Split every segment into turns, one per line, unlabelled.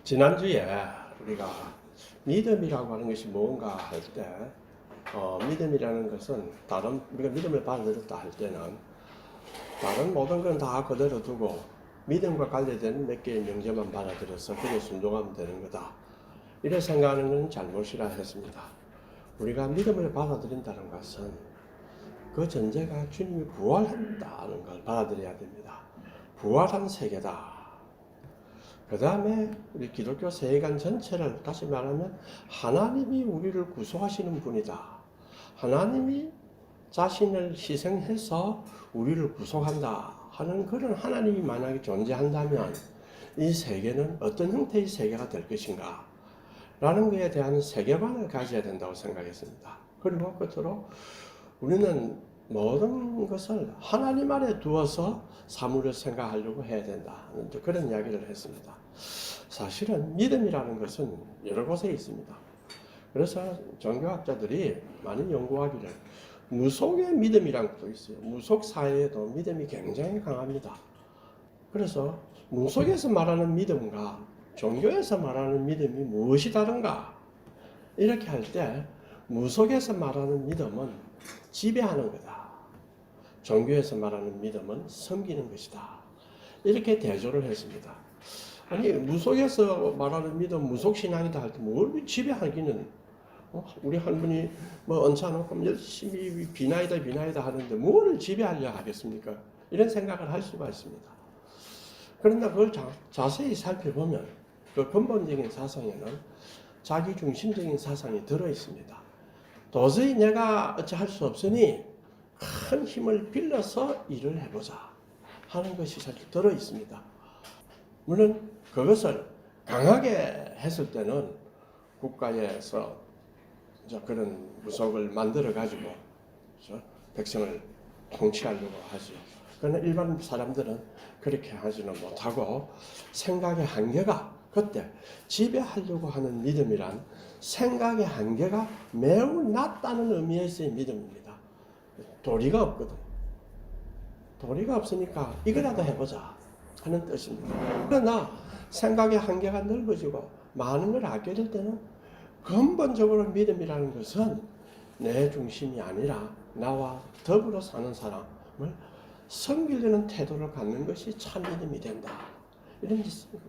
지난주에 우리가 믿음이라고 하는 것이 뭔가 할 때, 믿음이라는 것은 우리가 믿음을 받아들였다 할 때는 다른 모든 건 다 그대로 두고 믿음과 관련된 몇 개의 명제만 받아들여서 그게 순종하면 되는 거다. 이래 생각하는 건 잘못이라 했습니다. 우리가 믿음을 받아들인다는 것은 그 전제가 주님이 부활했다는 걸 받아들여야 됩니다. 부활한 세계다. 그 다음에 우리 기독교 세계관 전체를 다시 말하면 하나님이 우리를 구속하시는 분이다. 하나님이 자신을 희생해서 우리를 구속한다 하는 그런 하나님이 만약에 존재한다면 이 세계는 어떤 형태의 세계가 될 것인가 라는 것에 대한 세계관을 가져야 된다고 생각했습니다. 그리고 끝으로 우리는 모든 것을 하나님 아래 두어서 사물을 생각하려고 해야 된다. 그런 이야기를 했습니다. 사실은 믿음이라는 것은 여러 곳에 있습니다. 그래서 종교학자들이 많이 연구하기를 무속의 믿음이라는 것도 있어요. 무속 사회에도 믿음이 굉장히 강합니다. 그래서 무속에서 말하는 믿음과 종교에서 말하는 믿음이 무엇이 다른가? 이렇게 할 때 무속에서 말하는 믿음은 지배하는 거다. 종교에서 말하는 믿음은 섬기는 것이다. 이렇게 대조를 했습니다. 아니 무속에서 말하는 믿음 무속신앙이다 할 때 뭘 지배하기는 우리 할머니 얹혀놓고 열심히 비나이다 하는데 뭐를 지배하려 하겠습니까? 이런 생각을 할 수가 있습니다. 그러나 그걸 자세히 살펴보면 그 근본적인 사상에는 자기중심적인 사상이 들어있습니다. 도저히 내가 어찌할 수 없으니 큰 힘을 빌려서 일을 해보자 하는 것이 사실 들어있습니다. 물론 그것을 강하게 했을 때는 국가에서 그런 무속을 만들어 가지고 백성을 통치하려고 하죠. 그러나 일반 사람들은 그렇게 하지는 못하고 생각의 한계가 그때 지배하려고 하는 믿음이란 생각의 한계가 매우 낮다는 의미에서의 믿음입니다. 도리가 없거든. 도리가 없으니까 이거라도 해보자 하는 뜻입니다. 그러나 생각의 한계가 넓어지고 많은 걸 알게 될 때는 근본적으로 믿음이라는 것은 내 중심이 아니라 나와 더불어 사는 사람을 섬기려는 태도를 갖는 것이 참 믿음이 된다. 이런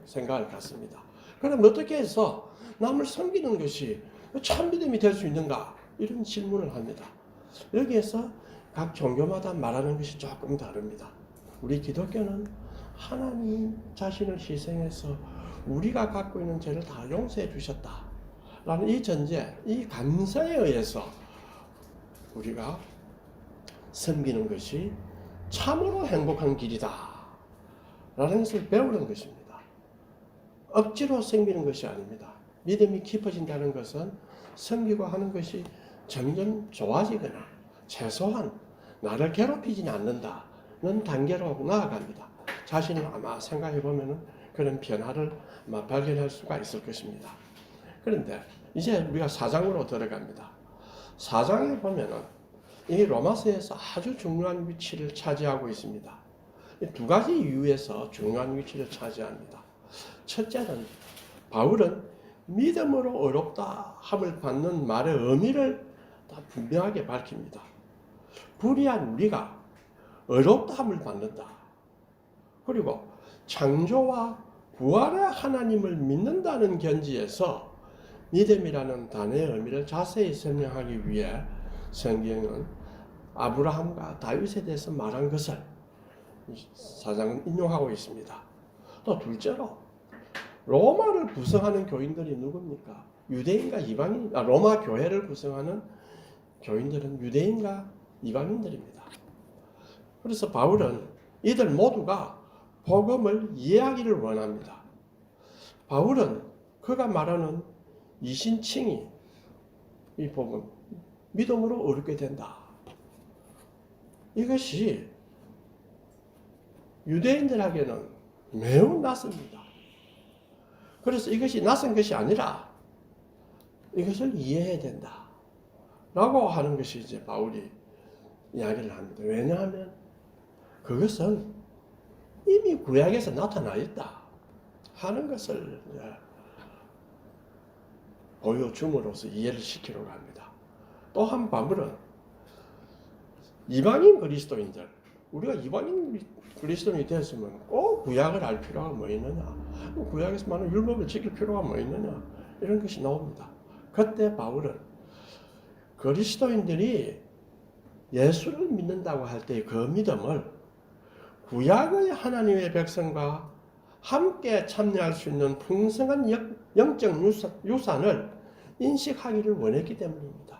생각을 갖습니다. 그럼 어떻게 해서 남을 섬기는 것이 참 믿음이 될 수 있는가? 이런 질문을 합니다. 여기에서 각 종교마다 말하는 것이 조금 다릅니다. 우리 기독교는 하나님 자신을 희생해서 우리가 갖고 있는 죄를 다 용서해 주셨다 라는 이 전제, 이 감사에 의해서 우리가 섬기는 것이 참으로 행복한 길이다 라는 것을 배우는 것입니다. 억지로 섬기는 것이 아닙니다. 믿음이 깊어진다는 것은 섬기고 하는 것이 점점 좋아지거나 최소한 나를 괴롭히지는 않는다는 단계로 나아갑니다. 자신을 아마 생각해 보면 그런 변화를 아마 발견할 수가 있을 것입니다. 그런데 이제 우리가 4장으로 들어갑니다. 4장에 보면은 이 로마서에서 아주 중요한 위치를 차지하고 있습니다. 두 가지 이유에서 중요한 위치를 차지합니다. 첫째는 바울은 믿음으로 어렵다 함을 받는 말의 의미를 다 분명하게 밝힙니다. 불의한 우리가 어렵다 함을 받는다. 그리고 창조와 부활의 하나님을 믿는다는 견지에서 믿음이라는 단어의 의미를 자세히 설명하기 위해 성경은 아브라함과 다윗에 대해서 말한 것을 사장은 인용하고 있습니다. 또 둘째로 로마를 구성하는 교인들이 누굽니까? 유대인과 이방인, 로마 교회를 구성하는 교인들은 유대인과 이방인들입니다. 그래서 바울은 이들 모두가 복음을 이해하기를 원합니다. 바울은 그가 말하는 이신칭이 이 복음, 믿음으로 얻게 된다. 이것이 유대인들에게는 매우 낯섭니다. 그래서 이것이 낯선 것이 아니라 이것을 이해해야 된다. 라고 하는 것이 이제 바울이 이야기를 합니다. 왜냐하면 그것은 이미 구약에서 나타나 있다 하는 것을 보여줌으로써 이해를 시키려고 합니다. 또한 바울은 이방인 그리스도인들, 우리가 이방인 그리스도인이 되었으면 꼭 구약을 알 필요가 뭐 있느냐, 구약에서 많은 율법을 지킬 필요가 뭐 있느냐, 이런 것이 나옵니다. 그때 바울은 그리스도인들이 예수를 믿는다고 할 때 그 믿음을 구약의 하나님의 백성과 함께 참여할 수 있는 풍성한 영적 유산을 인식하기를 원했기 때문입니다.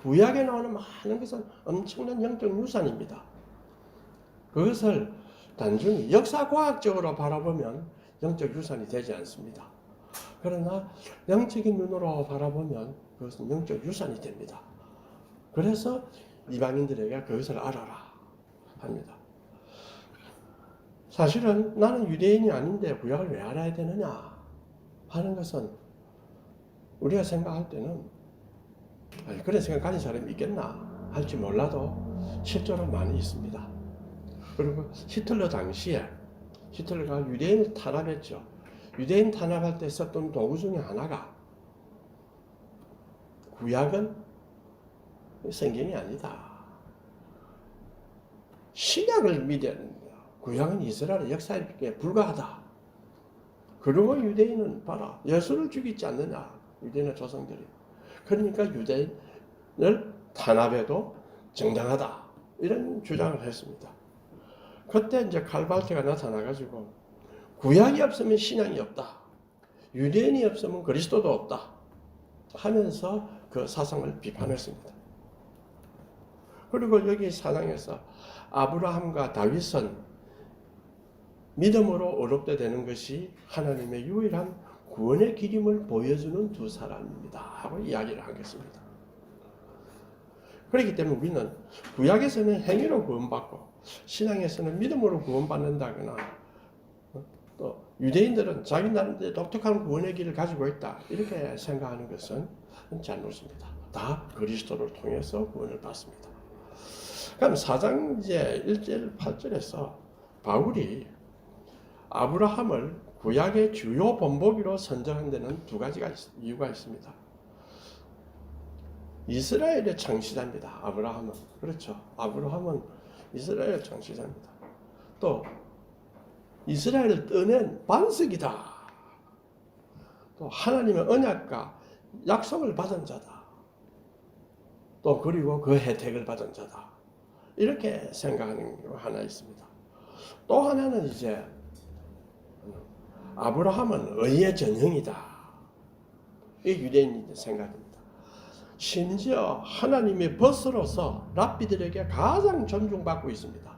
구약에 나오는 많은 것은 엄청난 영적 유산입니다. 그것을 단순히 역사과학적으로 바라보면 영적 유산이 되지 않습니다. 그러나 영적인 눈으로 바라보면 그것은 영적 유산이 됩니다. 그래서 이방인들에게 그것을 알아라 합니다. 사실은 나는 유대인이 아닌데 구약을 왜 알아야 되느냐 하는 것은 우리가 생각할 때는 그런 생각 가진 사람이 있겠나 할지 몰라도 실제로 많이 있습니다. 그리고 히틀러 당시에 히틀러가 유대인을 탄압했죠. 유대인 탄압할 때 썼던 도구 중에 하나가 구약은 성경이 아니다. 신약을 믿어야 된다. 구약은 이스라엘의 역사에 불과하다. 그리고 유대인은 봐라. 예수를 죽이지 않느냐. 유대인의 조상들이. 그러니까 유대인을 탄압해도 정당하다. 이런 주장을 했습니다. 그때 이제 칼발트가 나타나가지고 구약이 없으면 신앙이 없다. 유대인이 없으면 그리스도도 없다. 하면서 그 사상을 비판했습니다. 그리고 여기 사상에서 아브라함과 다윗은 믿음으로 어렵게 되는 것이 하나님의 유일한 구원의 길임을 보여주는 두 사람입니다. 하고 이야기를 하겠습니다. 그렇기 때문에 우리는 구약에서는 행위로 구원받고 신앙에서는 믿음으로 구원받는다거나 또 유대인들은 자기 나름대로 독특한 구원의 길을 가지고 있다. 이렇게 생각하는 것은 잘못입니다. 다 그리스도를 통해서 구원을 받습니다. 그럼 4장 이제 1절 8절에서 바울이 아브라함을 구약의 주요 본보기로 선정한 데는 두 가지가 이유가 있습니다. 이스라엘의 창시자입니다. 아브라함은. 그렇죠. 아브라함은 이스라엘의 창시자입니다. 또 이스라엘을 떠낸 반석이다. 또 하나님의 언약과 약속을 받은 자다. 또 그리고 그 혜택을 받은 자다. 이렇게 생각하는 게 하나 있습니다. 또 하나는 이제 아브라함은 의의 전형이다. 이 유대인의 생각입니다. 심지어 하나님의 벗으로서 랍비들에게 가장 존중받고 있습니다.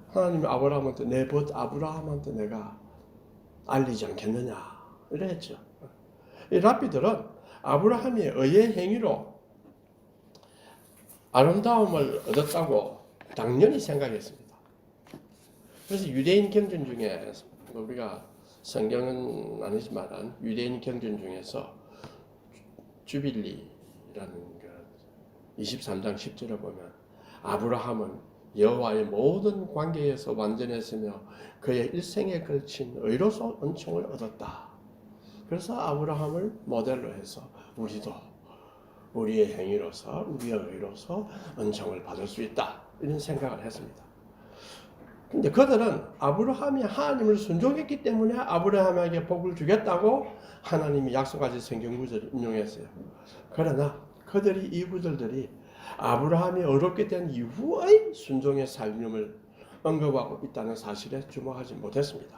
하나님이 아브라함한테 내 벗 아브라함한테 내가 알리지 않겠느냐 이랬죠. 이 랍비들은 아브라함의 의의 행위로 아름다움을 얻었다고 당연히 생각했습니다. 그래서 유대인 경전 중에 우리가 성경은 아니지만 유대인 경전 중에서 주빌리라는 23장 10절에 보면 아브라함은 여호와의 모든 관계에서 완전했으며 그의 일생에 걸친 의로서 은총을 얻었다. 그래서 아브라함을 모델로 해서 우리도 우리의 행위로서 우리의 의로서 은총을 받을 수 있다. 이런 생각을 했습니다. 근데 그들은 아브라함이 하나님을 순종했기 때문에 아브라함에게 복을 주겠다고 하나님이 약속하신 성경 구절을 인용했어요. 그러나 그들이 이 구절들이 아브라함이 어렵게 된 이후의 순종의 삶을 언급하고 있다는 사실에 주목하지 못했습니다.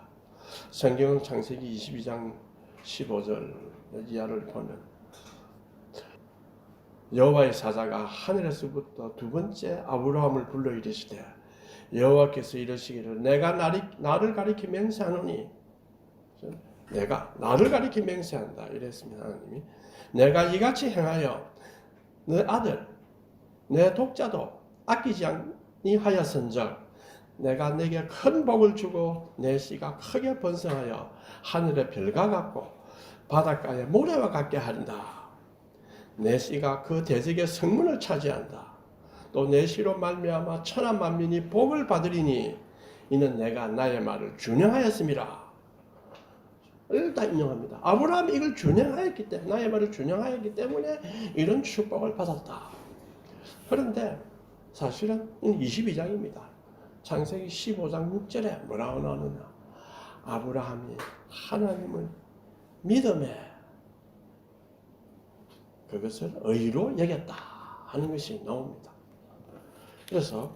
성경은 창세기 22장 15절 이하를 보면 여호와의 사자가 하늘에서부터 두 번째 아브라함을 불러 이르시되 여호와께서 이르시기를 내가 나를 가리켜 맹세하노니 내가 나를 가리켜 맹세한다 이랬습니다. 하나님이 내가 이같이 행하여 내 아들 내 독자도 아끼지 아니하였은즉 내가 내게 큰 복을 주고 내 씨가 크게 번성하여 하늘의 별과 같고 바닷가의 모래와 같게 하린다. 내 씨가 그 대적의 성문을 차지한다. 또 내 씨로 말미암아 천한 만민이 복을 받으리니 이는 내가 나의 말을 준행하였음이라. 다 인용합니다. 아브라함이 이걸 준행하였기 때문에, 나의 말을 준행하였기 때문에 이런 축복을 받았다. 그런데 사실은 22장입니다. 창세기 15장 6절에 뭐라고 나오느냐. 아브라함이 하나님을 믿음에 그것을 의로 여겼다 하는 것이 나옵니다. 그래서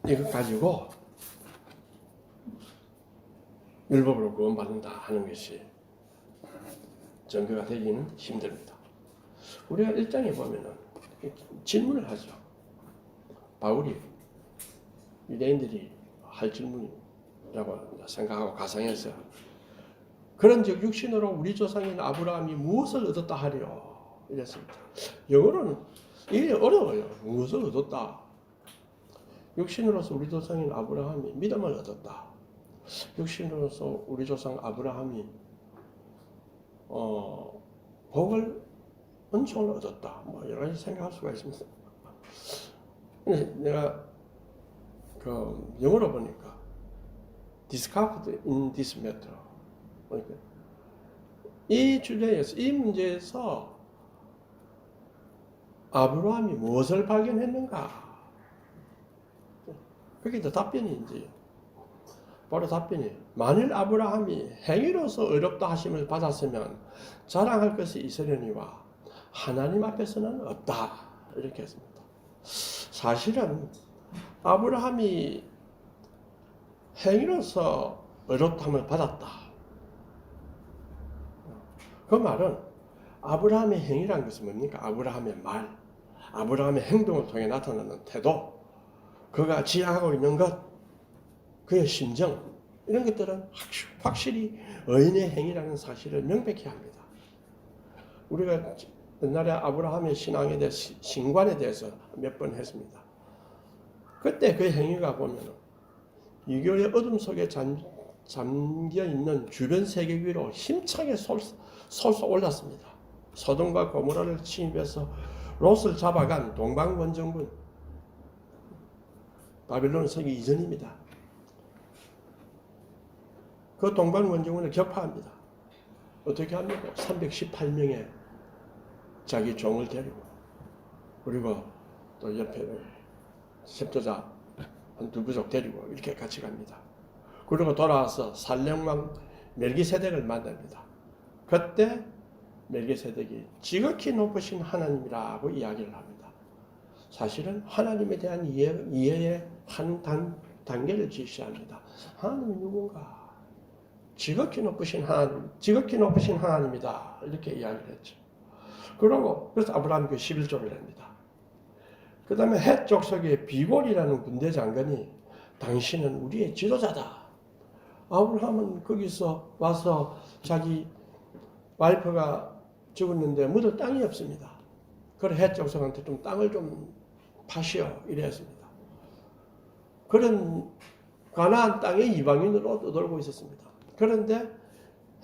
이것 가지고 율법으로 구원받는다 하는 것이 증거가 되기는 힘듭니다. 우리가 1장에 보면은 질문을 하죠. 바울이 유대인들이 할 질문이라고 생각하고 가상해서 그런즉 육신으로 우리 조상인 아브라함이 무엇을 얻었다 하리요 이랬습니다. 영어로는 이게 어려워요. 무엇을 얻었다. 육신으로서 우리 조상인 아브라함이 믿음을 얻었다. 육신으로서 우리 조상 아브라함이 복을 은총을 얻었다. 뭐 여러 가지 생각할 수가 있습니다. 내가 그 영어로 보니까 discovered in this matter. 그러니까 이 주제에서 이 문제에서 아브라함이 무엇을 발견했는가? 그게 더 답변이 이제 바로 답변이 만일 아브라함이 행위로서 의롭다 하심을 받았으면 자랑할 것이 있으려니와 하나님 앞에서는 없다 이렇게 했습니다. 사실은 아브라함이 행위로서 의롭다함을 받았다. 그 말은 아브라함의 행위란 것은 뭡니까? 아브라함의 말, 아브라함의 행동을 통해 나타나는 태도, 그가 지향하고 있는 것, 그의 심정, 이런 것들은 확실히 의인의 행위라는 사실을 명백히 합니다. 우리가 옛날에 아브라함의 신앙에 대해서, 신관에 대해서 몇 번 했습니다. 그때 그 행위가 보면 유교의 어둠 속에 잠겨있는 주변 세계 위로 힘차게 솟아 올랐습니다. 소돔과 고모라를 침입해서 롯을 잡아간 동방원정군, 바빌론 서기 이전입니다. 그 동방원정군을 격파합니다. 어떻게 합니까? 318명의 자기 종을 데리고, 그리고 또 옆에 협조자 한 두 부족 데리고 이렇게 같이 갑니다. 그리고 돌아와서 살렘왕 멜기세덱을 만납니다. 그때 멜기세덱이 지극히 높으신 하나님이라고 이야기를 합니다. 사실은 하나님에 대한 이해의 한 단계를 제시합니다. 하나님이 누군가? 지극히 높으신 하나님이다. 이렇게 이야기를 했죠. 그래서 아브라함이 그 11조를 냅니다. 그 다음에 헷 족속의 비골이라는 군대 장관이 당신은 우리의 지도자다. 아브라함은 거기서 와서 자기 와이프가 죽었는데 묻을 땅이 없습니다. 그래 헷 족속한테 좀 땅을 좀 파시오 이랬습니다. 그런 가나안 땅에 이방인으로 떠돌고 있었습니다. 그런데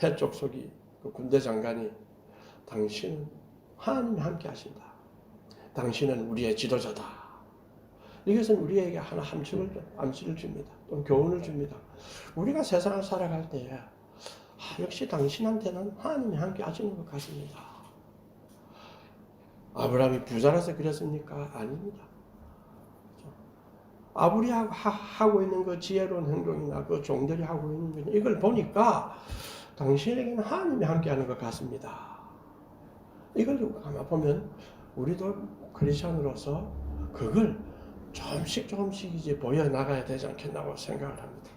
헷 족속이 그 군대 장관이 당신은 하나님이 함께 하신다. 당신은 우리의 지도자다. 이것은 우리에게 하나 암시를 줍니다. 또 교훈을 줍니다. 우리가 세상을 살아갈 때에 역시 당신한테는 하나님이 함께 하시는 것 같습니다. 아브라함이 부자라서 그랬습니까? 아닙니다. 아브라함이 하고 있는 그 지혜로운 행동이나 그 종들이 하고 있는 것, 이걸 보니까 당신에게는 하나님이 함께 하는 것 같습니다. 이걸 아마 보면 우리도 크리스천으로서 그걸 조금씩 이제 보여나가야 되지 않겠나고 생각을 합니다.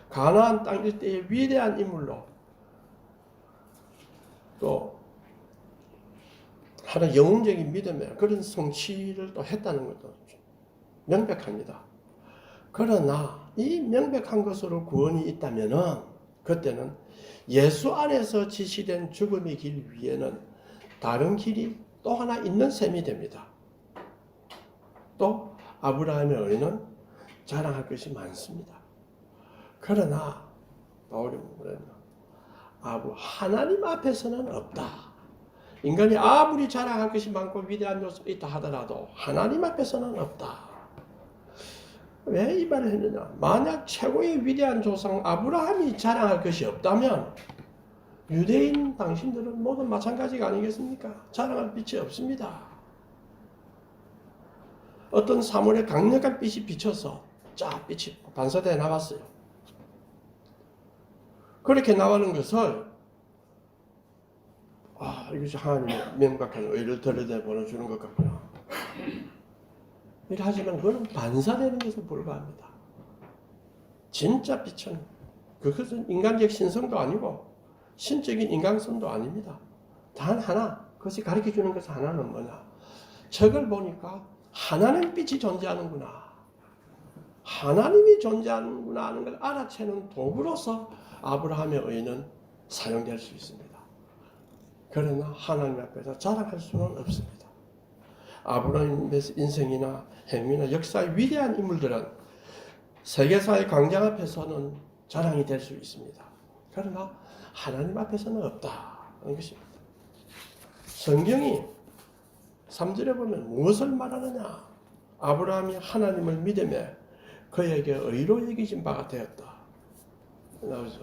가나안 땅 일대의 위대한 인물로 또 하나 영웅적인 믿음에 그런 성취를 또 했다는 것도 명백합니다. 그러나 이 명백한 것으로 구원이 있다면은 그때는 예수 안에서 지시된 죽음의 길 위에는 다른 길이 또 하나 있는 셈이 됩니다. 또 아브라함의 의는 자랑할 것이 많습니다. 그러나 바울이 뭐랬나? 하나님 앞에서는 없다. 인간이 아무리 자랑할 것이 많고 위대한 요소가 있다 하더라도 하나님 앞에서는 없다. 왜 이 말을 했느냐? 만약 최고의 위대한 조상 아브라함이 자랑할 것이 없다면 유대인 당신들은 모두 마찬가지가 아니겠습니까? 자랑할 빛이 없습니다. 어떤 사물에 강력한 빛이 비쳐서 쫙 빛이 반사되어 나왔어요. 그렇게 나가는 것을 이것이 하나님의 명백한 의를 드러내 보내주는 것 같구나. 하지만 그거는 반사되는 것에 불과합니다. 진짜 빛은 그것은 인간적 신성도 아니고 신적인 인간성도 아닙니다. 단 하나, 그것이 가르쳐주는 것은 하나는 뭐냐? 책을 보니까 하나님 빛이 존재하는구나. 하나님이 존재하는구나 하는 걸 알아채는 도구로서 아브라함의 의는 사용될 수 있습니다. 그러나 하나님 앞에서 자랑할 수는 없습니다. 아브라함의 인생이나 행위나 역사의 위대한 인물들은 세계사의 광장 앞에서는 자랑이 될 수 있습니다. 그러나 하나님 앞에서는 없다는 것입니다. 성경이 3절에 보면 무엇을 말하느냐? 아브라함이 하나님을 믿으며 그에게 의로 여기진 바가 되었다. 나오죠.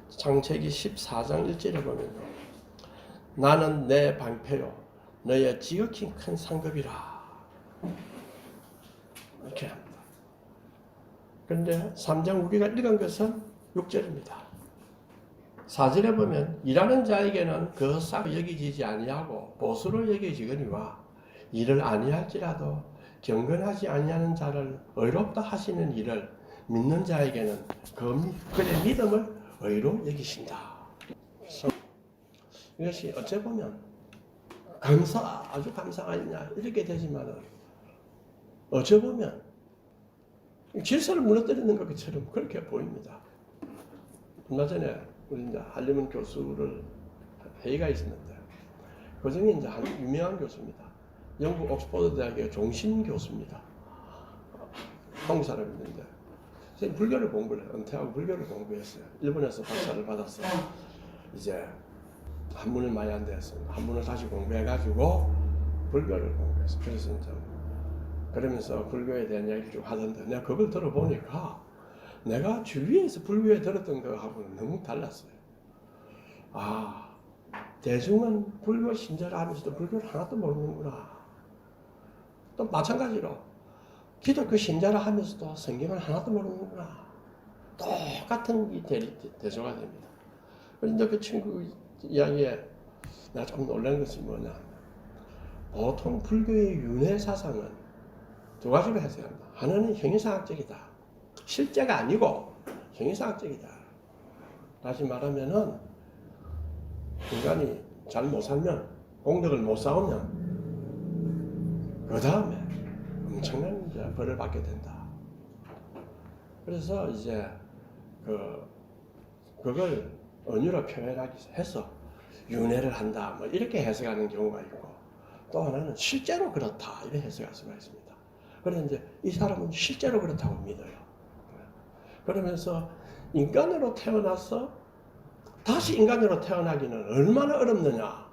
창세기 14장 1절에 보면요. 나는 내 방패요 너의 지극히 큰 상급이라. 이렇게 합니다. 그런데 3장 우리가 읽은 것은 6절입니다. 4절에 보면 일하는 자에게는 그 싹 여기지지 아니하고 보수로 여기지거니와 일을 아니할지라도 경건하지 아니하는 자를 의롭다 하시는 일을 믿는 자에게는 그의 믿음을 의로 여기신다. 이것이 어찌 보면 아주 감사하냐 이렇게 되지만은 어찌 보면 질서를 무너뜨리는 것처럼 그렇게 보입니다. 얼마 전에 우리 이제 한림은 교수를 회의가 있었는데 그 중에 이제 한 유명한 교수입니다. 영국 옥스퍼드 대학의 종신 교수입니다. 한국 사람인데 불교를 공부를 은퇴하고 불교를 공부했어요. 일본에서 박사를 받았어. 이제 한문을 많이 안 돼서 한문을 다시 공부해가지고 불교를 공부했어. 그래서 이제 그러면서 불교에 대한 이야기를 좀 하던데 내가 그걸 들어보니까 내가 주위에서 불교에 들었던 거하고는 너무 달랐어요. 대중은 불교 신자를 하면서도 불교를 하나도 모르는구나. 또 마찬가지로 기독교 신자를 하면서도 성경을 하나도 모르는구나. 똑같은 이 대조가 됩니다. 그런데 그 친구 이야기에 내가 좀 놀란 것이 뭐냐. 보통 불교의 윤회 사상은 두 가지로 해석합니다. 하나는 형이상학적이다. 실제가 아니고 형이상학적이다. 다시 말하면은 인간이 잘 못 살면 공덕을 못 쌓으면 그 다음에 엄청난 이제 벌을 받게 된다. 그래서 이제 그걸 언유로 표현하기 해서 윤회를 한다 뭐 이렇게 해석하는 경우가 있고 또 하나는 실제로 그렇다 이렇게 해석할 수가 있습니다. 그런데 이제 이 사람은 실제로 그렇다고 믿어요. 그러면서 인간으로 태어나서 다시 인간으로 태어나기는 얼마나 어렵느냐.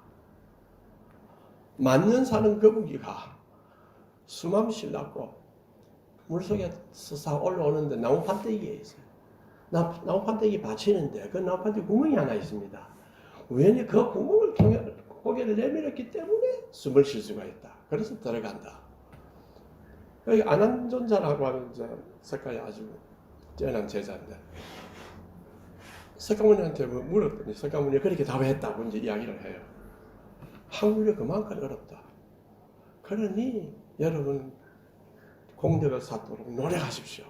만년 사는 거북이가 수맘 실났고 물속에서 올라오는데 나무 판때기에 있어요. 나무 판때기 받치는데 그 나무 판때기 구멍이 하나 있습니다. 우연히 그 구멍을 통해 고개를 내밀었기 때문에 숨을 쉴 수가 있다. 그래서 들어간다. 여기 안한존자라고 하는 석가의 아주 뛰어난 제자인데 석가모니한테 물었더니 석가모니가 그렇게 답했다고 이제 이야기를 해요. 한국이 그만큼 어렵다. 그러니 여러분 공덕을 쌓도록 노력하십시오.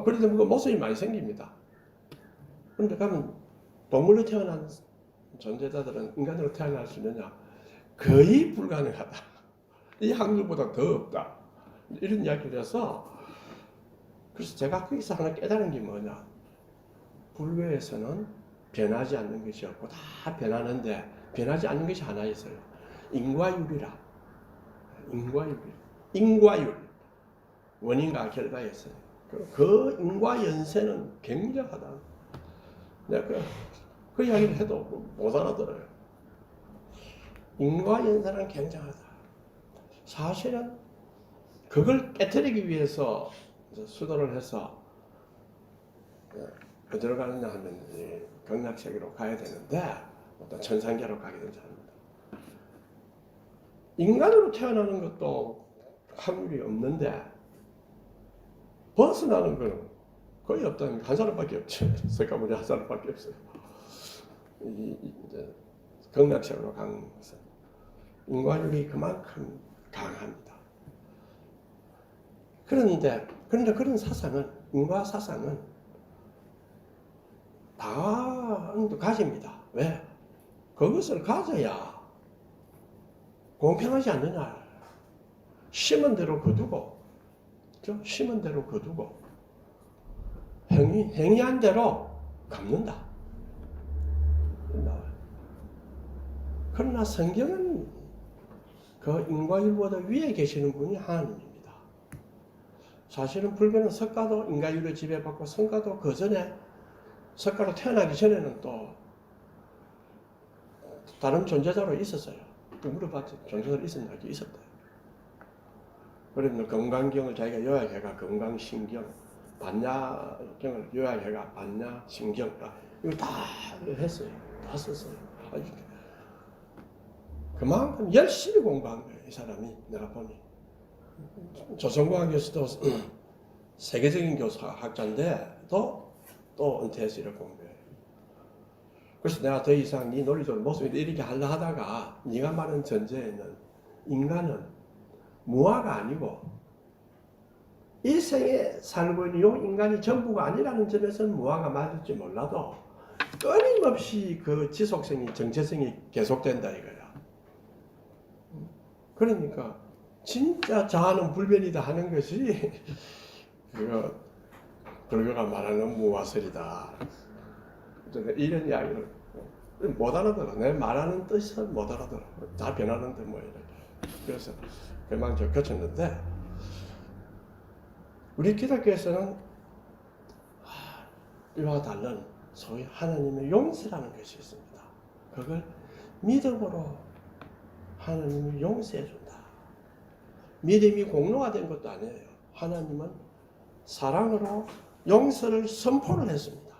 그래도 모습이 많이 생깁니다. 그런데 그러면 동물로 태어난 존재자들은 인간으로 태어날 수 있느냐? 거의 불가능하다. 이 확률보다 더 없다. 이런 이야기를 해서 그래서 제가 거기서 하나 깨달은 게 뭐냐? 불교에서는 변하지 않는 것이 없고 다 변하는데 변하지 않는 것이 하나 있어요. 인과율이라. 인과율. 원인과 결과였어요. 그 인과 연세는 굉장하다. 내가 그 이야기를 해도 못 알아들어요. 인과 연세는 굉장하다. 사실은 그걸 깨뜨리기 위해서 수도를 해서 어디로 가느냐 하면 극락세계로 가야 되는데 어떤 천상계로 가게 된다 합니다. 인간으로 태어나는 것도 확률이 없는데 벗어나는 건 거의 없다는 한 사람밖에 없죠. 석가모니 한 사람밖에 없어요. 이제 극락세계로 가는 것은 인과율이 그만큼 강합니다. 그런데 그런 사상은, 인과 사상은 다도 가집니다. 왜? 그것을 가져야 공평하지 않느냐. 심은 대로 거두고, 그렇죠? 심은 대로 거두고, 행위한 대로 갚는다. 나와요. 그러나 성경은 그 인과율보다 위에 계시는 분이 하나님입니다. 사실은 불교는 석가도 인과율을 지배받고, 성가도 그 전에, 석가로 태어나기 전에는 또 다른 존재자로 있었어요. 또 물어봤죠. 존재자로 있었나? 있었다. 그러면 건강경을 자기가 요약해가 건강신경, 반야경을 요약해가 반야신경, 이거 다 했어요. 다 썼어요. 그만큼 열심히 공부한 거예요. 이 사람이. 내가 보니 조선공학에서도 세계적인 교사학자인데 또 은퇴해서 이렇게 공부해요. 그래서 내가 더 이상 네 논리적으로 모습을 이렇게 하려 하다가 네가 말한 전제에는 인간은 무아가 아니고 이 생에 살고 있는 요 인간이 전부가 아니라는 점에서는 무아가 맞을지 몰라도 끊임없이 그 지속성이, 정체성이 계속된다 이거야. 그러니까 진짜 자아는 불변이다 하는 것이 그거 불교가 말하는 무아설이다. 이런 이야기를 못 알아들어. 내 말하는 뜻을 못 알아들어. 다 변하는데 뭐 이렇게. 그래서 금방 저 거쳤는데 우리 기독교에서는 이와 다른 소위 하나님의 용서라는 것이 있습니다. 그걸 믿음으로 하나님이 용서해 준다. 믿음이 공로가 된 것도 아니에요. 하나님은 사랑으로 용서를 선포를 했습니다.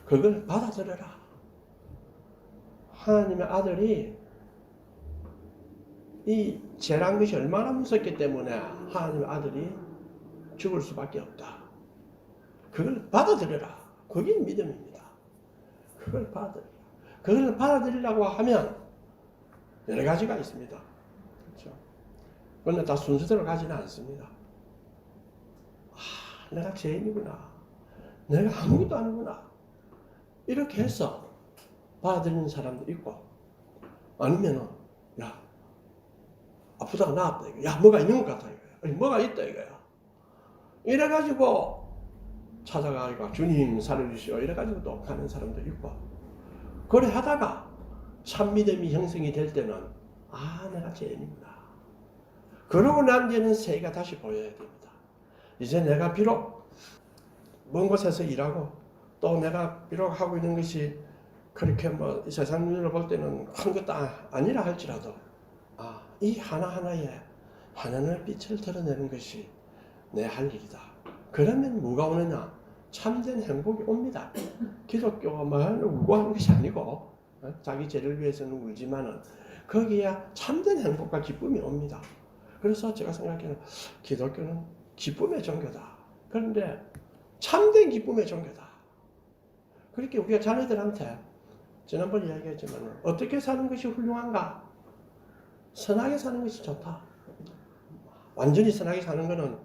그걸 받아들여라. 하나님의 아들이 이 죄란 것이 얼마나 무섭기 때문에 하나님의 아들이 죽을 수밖에 없다. 그걸 받아들여라. 그게 믿음입니다. 그걸 받아들여라. 그걸 받아들이려고 하면 여러 가지가 있습니다. 그렇죠? 그런데 다 순서대로 가지는 않습니다. 내가 죄인이구나. 내가 아무것도 아니구나. 이렇게 해서 받아들이는 사람도 있고, 아니면은, 야, 아프다가 나았다 이거야. 야, 뭐가 있는 것 같아 이거야. 아니, 뭐가 있다 이거야. 이래가지고 찾아가니까 주님 살려주시오. 이래가지고 또 가는 사람도 있고, 그래 하다가 참 믿음이 형성이 될 때는, 내가 죄인이구나. 그러고 난 뒤에는 세계가 다시 보여야 됩니다. 이제 내가 비록 먼 곳에서 일하고 또 내가 비록 하고 있는 것이 그렇게 뭐 세상 눈으로 볼 때는 큰 것도 아니라 할지라도 이 하나하나에 하나님의 빛을 드러내는 것이 내 할 일이다. 그러면 뭐가 오느냐? 참된 행복이 옵니다. 기독교가 울고하는 것이 아니고 자기 죄를 위해서는 울지만은 거기에 참된 행복과 기쁨이 옵니다. 그래서 제가 생각하기에는 기독교는 기쁨의 종교다. 그런데 참된 기쁨의 종교다. 그렇게 우리가 자녀들한테 지난번에 이야기했지만 어떻게 사는 것이 훌륭한가? 선하게 사는 것이 좋다. 완전히 선하게 사는 것은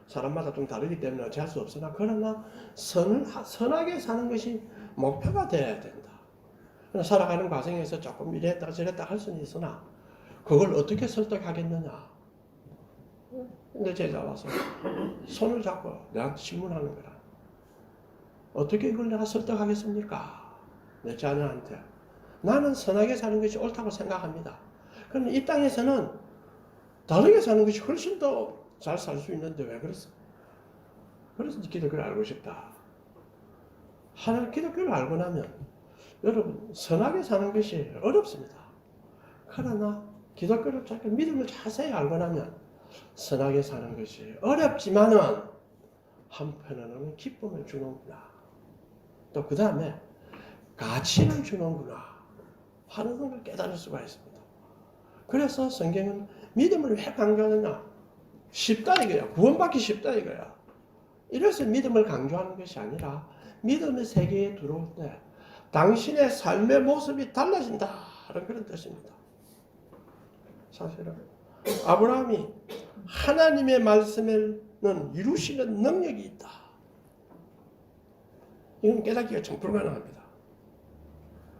사람마다 좀 다르기 때문에 어찌할 수 없으나 그러나 선하게 사는 것이 목표가 되어야 된다. 살아가는 과정에서 조금 이랬다 저랬다 할 수는 있으나 그걸 어떻게 설득하겠느냐? 근데 제자 와서 손을 잡고 내가 질문하는 거라. 어떻게 이걸 내가 설득하겠습니까? 내 자녀한테. 나는 선하게 사는 것이 옳다고 생각합니다. 그런데 이 땅에서는 다르게 사는 것이 훨씬 더 잘 살 수 있는데 왜 그랬어? 그래서 기독교를 알고 싶다. 기독교를 알고 나면 여러분 선하게 사는 것이 어렵습니다. 그러나 기독교를 믿음을 자세히 알고 나면 선하게 사는 것이 어렵지만은 한편으로는 기쁨을 주는구나. 또 그 다음에 가치를 주는구나 하는 걸 깨달을 수가 있습니다. 그래서 성경은 믿음을 왜 강조하느냐? 쉽다 이거야. 구원받기 쉽다 이거야. 이래서 믿음을 강조하는 것이 아니라 믿음의 세계에 들어올 때 당신의 삶의 모습이 달라진다는 그런 뜻입니다. 사실은 아브라함이 하나님의 말씀을 이루시는 능력이 있다. 이건 깨닫기가 참 불가능합니다.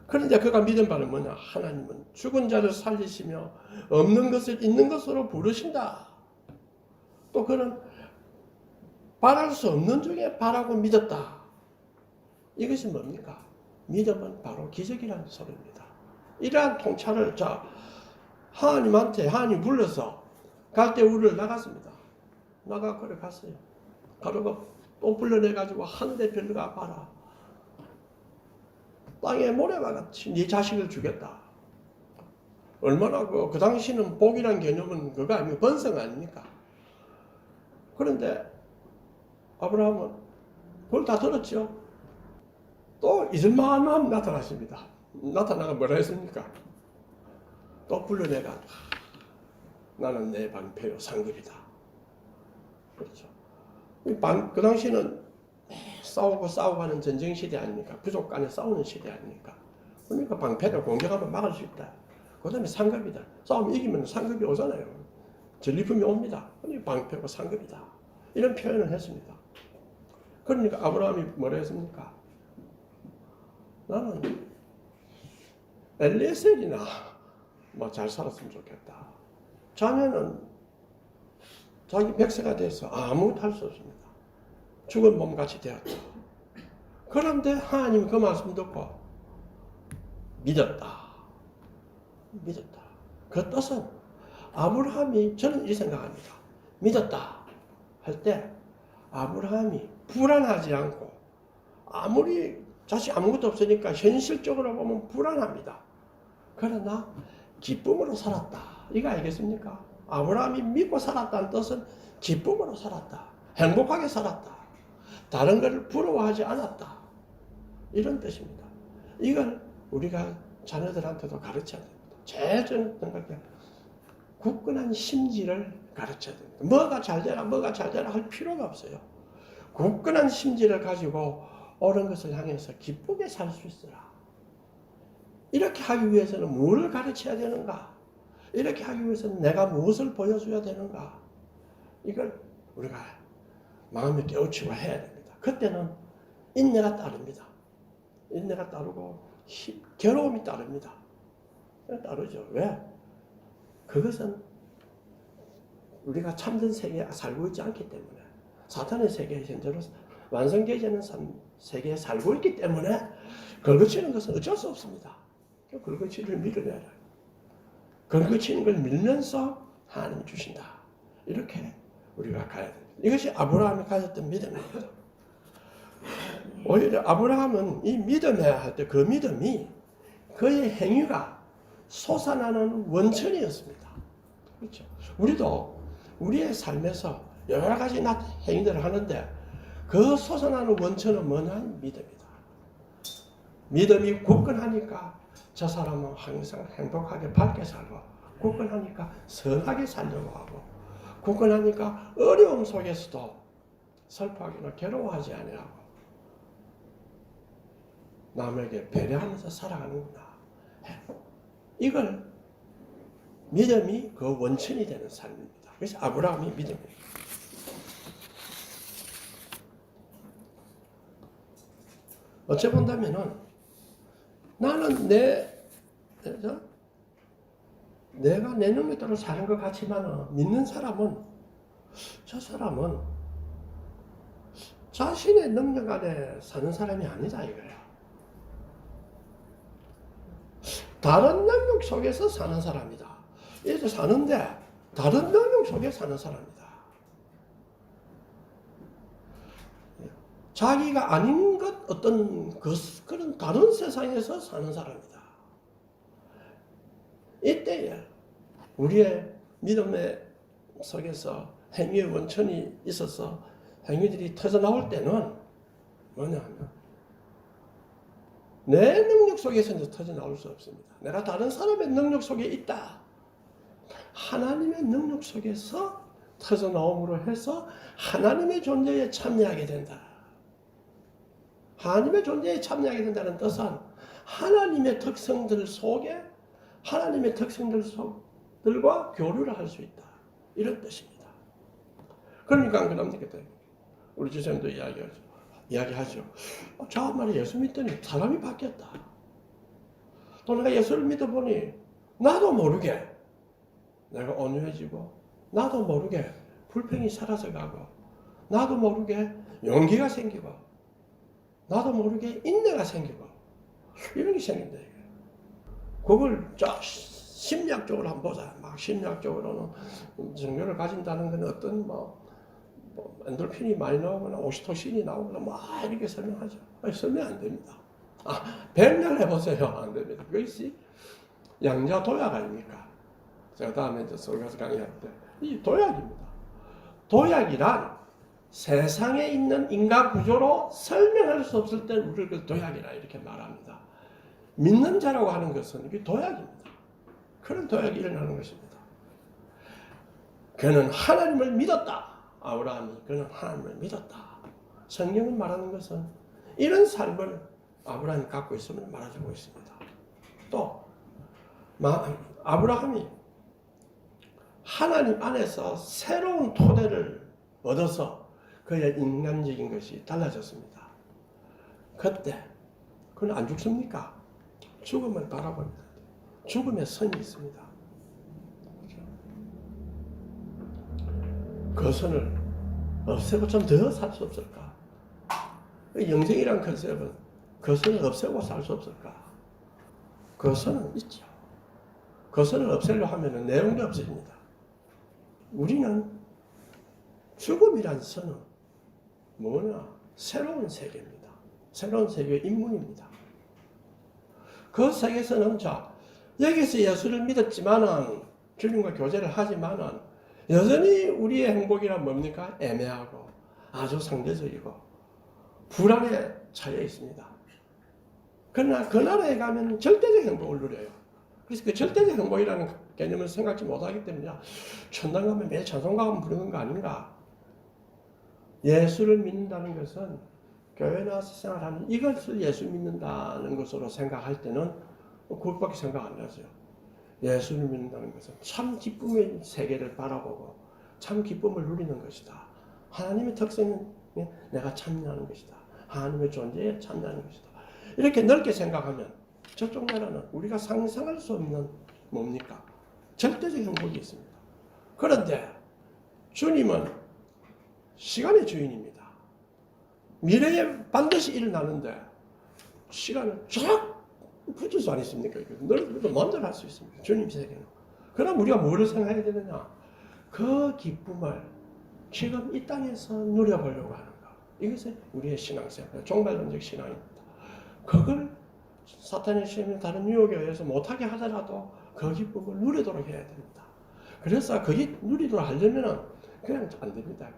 그런데 그가 믿은 바는 뭐냐? 하나님은 죽은 자를 살리시며 없는 것을 있는 것으로 부르신다. 또 그는 바랄 수 없는 중에 바라고 믿었다. 이것이 뭡니까? 믿음은 바로 기적이라는 소리입니다. 이러한 통찰을 하나님한테 하나님 불러서 갈 때 우리를 나갔습니다. 나가 그래 갔어요. 가르고 또 불러내가지고 하늘의 별과 봐라. 땅에 모래와 같이 네 자식을 주겠다. 얼마나 그 당시는 복이란 개념은 그거 아니고 번성 아닙니까? 그런데 아브라함은 그걸 다 들었죠. 또 잊을만한 나타났습니다. 나타나가 뭐라 했습니까? 또 불러내가 나는 내 방패요 상급이다. 그렇죠. 그 당시는 싸우고 하는 전쟁 시대 아닙니까? 부족 간에 싸우는 시대 아닙니까? 그러니까 방패를 공격하면 막을 수 있다. 그 다음에 상급이다. 싸움 이기면 상급이 오잖아요. 전리품이 옵니다. 그러니까 방패고 상급이다. 이런 표현을 했습니다. 그러니까 아브라함이 뭐라 했습니까? 나는 엘리에셀이나 뭐 잘 살았으면 좋겠다. 자네는 자기 백세가 돼서 아무것도 할 수 없습니다. 죽은 몸같이 되었다. 그런데 하나님이 그 말씀 듣고 믿었다. 믿었다. 그 뜻은 아브라함이 저는 이 생각합니다. 믿었다 할 때 아브라함이 불안하지 않고 아무리 자식 아무것도 없으니까 현실적으로 보면 불안합니다. 그러나 기쁨으로 살았다. 이거 알겠습니까? 아브라함이 믿고 살았다는 뜻은 기쁨으로 살았다. 행복하게 살았다. 다른 것을 부러워하지 않았다. 이런 뜻입니다. 이걸 우리가 자녀들한테도 가르쳐야 됩니다. 제일 저는 생각해요. 굳건한 심지를 가르쳐야 됩니다. 뭐가 잘 되라 할 필요가 없어요. 굳건한 심지를 가지고 옳은 것을 향해서 기쁘게 살 수 있어라. 이렇게 하기 위해서는 무엇을 가르쳐야 되는가? 이렇게 하기 위해서는 내가 무엇을 보여줘야 되는가? 이걸 우리가 마음에 깨우치고 해야 됩니다. 그때는 인내가 따릅니다. 인내가 따르고 괴로움이 따릅니다. 따르죠. 왜? 그것은 우리가 참된 세계에 살고 있지 않기 때문에 사탄의 세계에 현재로 완성되지 않은 세계에 살고 있기 때문에 걸거치는 것은 어쩔 수 없습니다. 걸거치를 밀어내라. 걸거치는 걸 밀면서 하나님이 주신다. 이렇게 우리가 가야 됩니다. 이것이 아브라함이 가졌던 믿음입니다. 오히려 아브라함은 이 믿음에 할 때 그 믿음이 그의 행위가 솟아나는 원천이었습니다. 그렇죠. 우리도 우리의 삶에서 여러 가지 행위들을 하는데 그 솟아나는 원천은 뭐냐? 믿음이다. 믿음이 굳건하니까 저 사람은 항상 행복하게 밝게 살고, 굳건하니까 선하게 살려고 하고, 굳건하니까 어려움 속에서도 슬퍼하거나 괴로워하지 아니하고 남에게 배려하면서 살아가는구나. 이걸 믿음이 그 원천이 되는 삶입니다. 그래서 아브라함이 믿음입니다. 어째 본다면은 나는 내가 내 능력대로 사는 것 같지만 믿는 사람은 저 사람은 자신의 능력 안에 사는 사람이 아니다 이거야. 다른 능력 속에서 사는 사람이다. 이제 사는데 다른 능력 속에 사는 사람이다. 자기가 아닌 것 어떤 그런 다른 세상에서 사는 사람이다. 이때에 우리의 믿음의 속에서 행위의 원천이 있어서 행위들이 터져 나올 때는 뭐냐 하면 내 능력 속에서는 터져 나올 수 없습니다. 내가 다른 사람의 능력 속에 있다. 하나님의 능력 속에서 터져 나옴으로 해서 하나님의 존재에 참여하게 된다. 하나님의 존재에 참여하게 된다는 뜻은 하나님의 특성들 속에 하나님의 특성들과 교류를 할 수 있다. 이런 뜻입니다. 그러니까 그럽니까? 우리 주장도 이야기하죠. 저 말에 예수 믿더니 사람이 바뀌었다. 또 내가 예수를 믿어보니 나도 모르게 내가 온유해지고 나도 모르게 불평이 사라져가고 나도 모르게 용기가 생기고 나도 모르게 인내가 생기고 이런 게 생긴다. 그걸 심리학적으로 한번 보자. 막 심리학적으로는 정료를 가진다는 건 어떤 엔돌핀이 많이 나오거나 오시토신이 나오거나 이렇게 설명하죠. 설명 안 됩니다. 백날 해보세요. 안 됩니다. 그것이 양자 도약 아닙니까? 제가 다음에 이제 서울 가서 강의할 때 이 도약입니다. 도약이란 세상에 있는 인간 구조로 설명할 수 없을 때 우리를 그 도약이라 이렇게 말합니다. 믿는 자라고 하는 것은 이게 도약입니다. 그런 도약이 일어나는 것입니다. 그는 하나님을 믿었다. 아브라함이 그는 하나님을 믿었다. 성경은 말하는 것은 이런 삶을 아브라함이 갖고 있음을 말해주고 있습니다. 또 아브라함이 하나님 안에서 새로운 토대를 얻어서 그의 인간적인 것이 달라졌습니다. 그때 그는 안 죽습니까? 죽음을 바라봅니다. 죽음의 선이 있습니다. 그 선을 없애고 좀 더 살 수 없을까? 영생이란 컨셉은 그 선을 없애고 살 수 없을까? 그 선은 있죠. 그 선을 없애려고 하면 내용이 없어집니다. 우리는 죽음이란 선은 뭐냐? 새로운 세계입니다. 새로운 세계의 인문입니다. 그 세계에서는 여기서 예수를 믿었지만은 주님과 교제를 하지만은 여전히 우리의 행복이란 뭡니까? 애매하고 아주 상대적이고 불안에 차여 있습니다. 그러나 그 나라에 가면 절대적 행복을 누려요. 그래서 그 절대적 행복이라는 개념을 생각지 못하기 때문에 천당 가면 매일 찬송가만 부르는 거 아닌가? 예수를 믿는다는 것은 교회 나와서 생활하는 이것을 예수 믿는다는 것으로 생각할 때는 그것밖에 생각 안 하죠. 예수를 믿는다는 것은 참 기쁨의 세계를 바라보고 참 기쁨을 누리는 것이다. 하나님의 특성에 내가 참여하는 것이다. 하나님의 존재에 참여하는 것이다. 이렇게 넓게 생각하면 저쪽 나라는 우리가 상상할 수 없는 뭡니까? 절대적 행복이 있습니다. 그런데 주님은 시간의 주인입니다. 미래에 반드시 일어나는데 시간을 쫙 붙일 수 아니십니까? 늘 먼저 할 수 있습니다. 주님 세계는. 그럼 우리가 뭐를 생각해야 되느냐? 그 기쁨을 지금 이 땅에서 누려보려고 하는 것. 이것이 우리의 신앙생활, 종말론적 신앙입니다. 그걸 사탄의 시험이 다른 유혹에 의해서 못하게 하더라도 그 기쁨을 누리도록 해야 됩니다. 그래서 그게 누리도록 하려면 그냥 안 됩니다.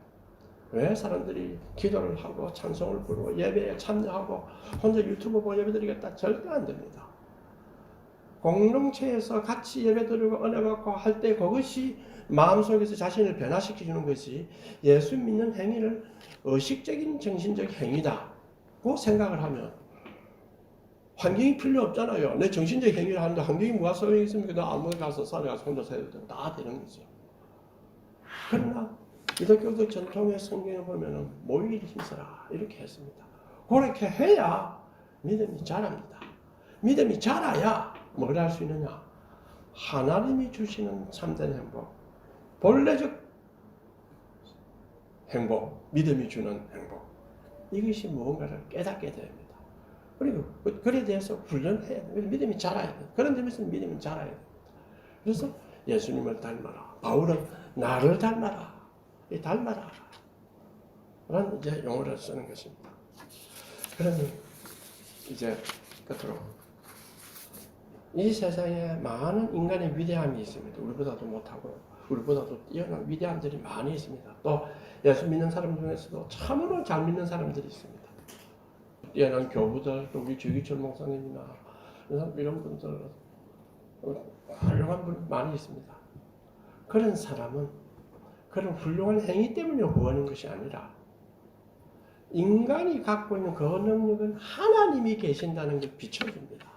왜 사람들이 기도를 하고 찬송을 부르고 예배에 참여하고 혼자 유튜브 보고 예배드리겠다? 절대 안 됩니다. 공동체에서 같이 예배드리고 은혜 받고 할 때 그것이 마음속에서 자신을 변화시키는 것이 예수 믿는 행위를 의식적인 정신적 행위다고 생각을 하면 환경이 필요 없잖아요. 내 정신적 행위를 하는데 환경이 뭐가 소용이 있습니까? 나 아무데 가서 산에 가서 혼자 살아도 다 되는 거죠. 그러나 기독교도 전통의 성경에 보면은 모이기 힘써라 이렇게 했습니다. 그렇게 해야 믿음이 자랍니다. 믿음이 자라야 뭘 할 수 있느냐? 하나님이 주시는 참된 행복, 본래적 행복, 믿음이 주는 행복, 이것이 무언가를 깨닫게 됩니다. 그리고 그에 대해서 훈련해야 돼요. 믿음이 자라야 돼요. 그런 점에서 믿음이 자라야 됩니다. 그래서 예수님을 닮아라. 바울은 나를 닮아라. 이 닮아라. 라는 이제 용어를 쓰는 것입니다. 그러면 이제 끝으로 이 세상에 많은 인간의 위대함이 있습니다. 우리보다도 못하고 우리보다도 뛰어난 위대한들이 많이 있습니다. 또 예수 믿는 사람 중에서도 참으로 잘 믿는 사람들이 있습니다. 뛰어난 교부들, 또 우리 주기철 목사님이나 이런 분들 훌륭한 분 많이 있습니다. 그런 사람은 그런 훌륭한 행위 때문에 구하는 것이 아니라 인간이 갖고 있는 그 능력은 하나님이 계신다는 걸 비춰줍니다.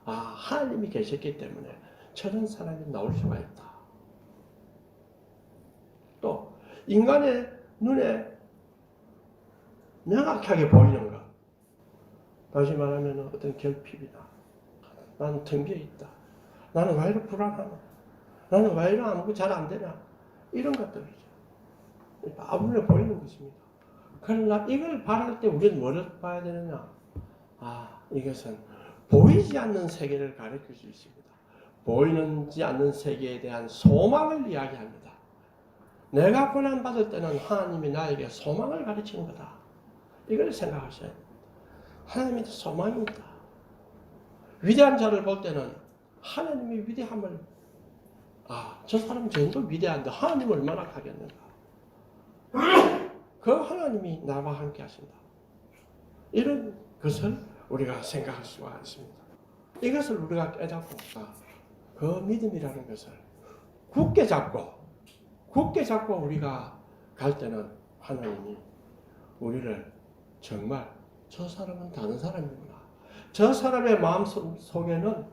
아, 하나님이 계셨기 때문에 저런 사람이 나올 수가 있다. 또 인간의 눈에 명확하게 보이는 것, 다시 말하면 어떤 결핍이나 나는 텅 비어 있다. 나는 왜 이렇게 불안하나? 나는 왜 이렇게 아무것도 잘 안 되나? 이런 것들이죠. 다 눈에 보이는 것입니다. 그러나 이걸 바랄 때 우리는 뭐를 봐야 되느냐? 아, 이것은 보이지 않는 세계를 가르칠 수 있습니다. 보이지 않는 세계에 대한 소망을 이야기합니다. 내가 고난받을 때는 하나님이 나에게 소망을 가르치는 거다. 이걸 생각하셔야 됩니다. 하나님이 소망이 있다. 위대한 자를 볼 때는 하나님의 위대함을 저 사람 정도 위대한데 하나님은 얼마나 가겠는가. 그 하나님이 나와 함께 하신다. 이런 것을 우리가 생각할 수가 있습니다. 이것을 우리가 깨닫고 그 믿음이라는 것을 굳게 잡고 우리가 갈 때는 하나님이 우리를 정말 저 사람은 다른 사람이구나. 저 사람의 마음 속에는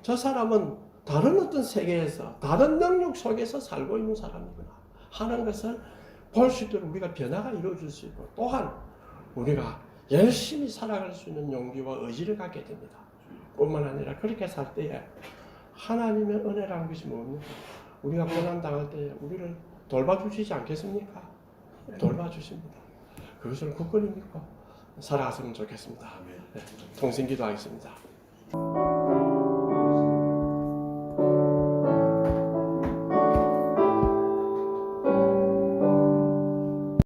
저 사람은 다른 어떤 세계에서 다른 능력 속에서 살고 있는 사람이구나 하는 것을 볼 수 있도록 우리가 변화가 이루어질 수 있고 또한 우리가 열심히 살아갈 수 있는 용기와 의지를 갖게 됩니다. 뿐만 아니라 그렇게 살 때에 하나님의 은혜라는 것이 뭡니까? 우리가 고난당할 때에 우리를 돌봐주시지 않겠습니까? 돌봐주십니다. 그것을 굳건히 믿고 살아갔으면 좋겠습니다. 네, 통신기도 하겠습니다.